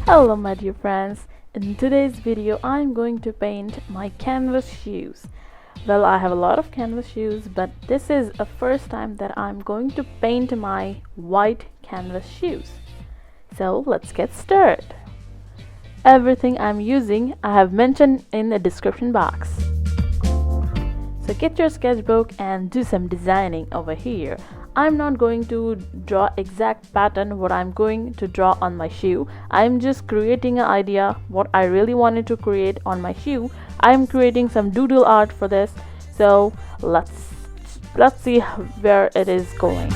Hello my dear friends, in today's video I'm going to paint my canvas shoes. Well, I have a lot of canvas shoes, but this is the first time that I'm going to paint my white canvas shoes. So let's get started. Everything I'm using I have mentioned in the description box. So get your sketchbook and do some designing over here. I'm not going to draw exact pattern what I'm going to draw on my shoe. I'm just creating an idea what I really wanted to create on my shoe. I'm creating some doodle art for this. So let's see where it is going.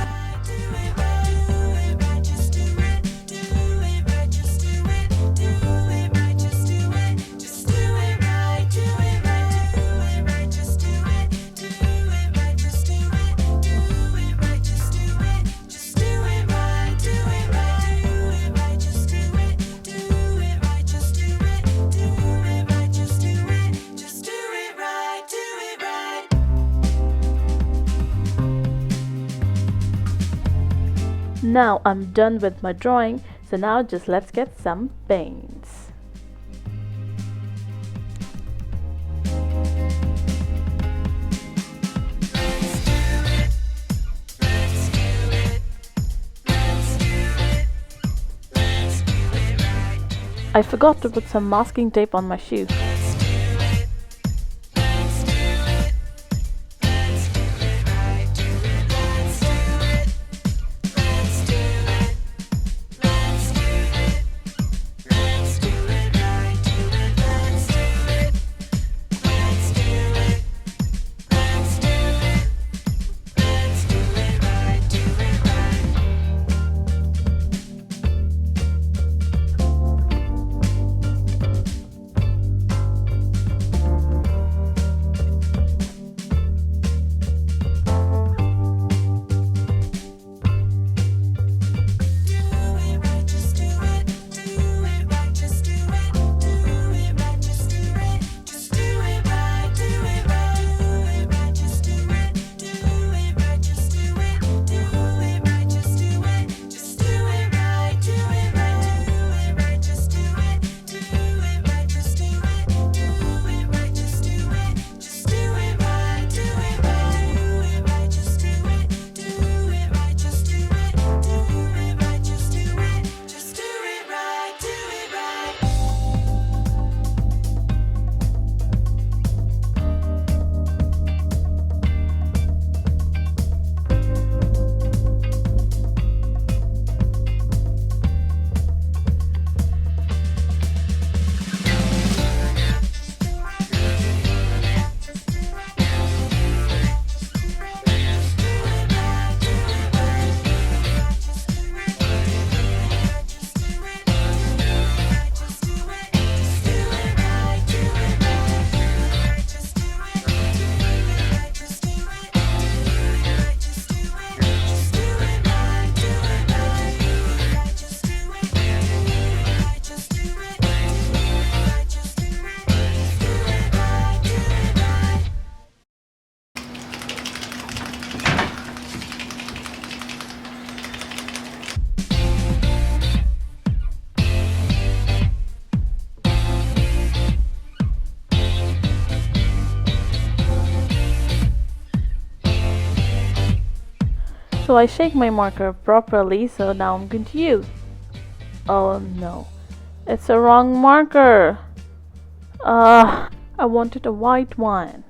Now I'm done with my drawing, so now just let's get some paints. I forgot to put some masking tape on my shoe. So I shake my marker properly, so now I'm going to use. Oh no, it's a wrong marker. I wanted a white one.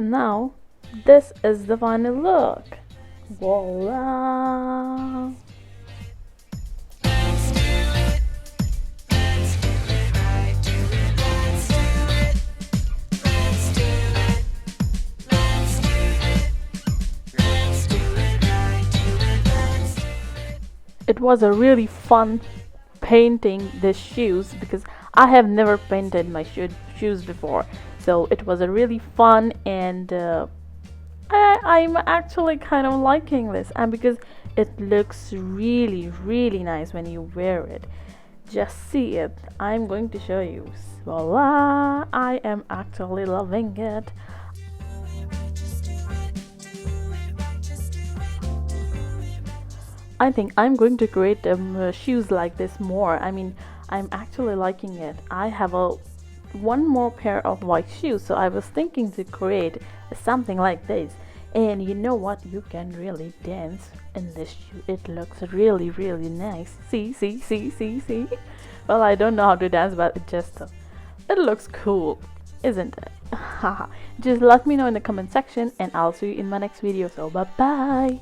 And now this is the final look. Voila! It was a really fun painting the shoes because I have never painted my shoes before, so it was a really fun, and I'm actually kind of liking this, and because it looks really really nice when you wear it. Just see it. I'm going to show you. Voila! I am actually loving it. I think I'm going to create shoes like this more. I mean, I'm actually liking it. I have one more pair of white shoes, so I was thinking to create something like this. And you know what? You can really dance in this shoe. It looks really really nice. See, see, see, see, see. Well, I don't know how to dance, but it looks cool, isn't it? Just let me know in the comment section, and I'll see you in my next video. So bye bye.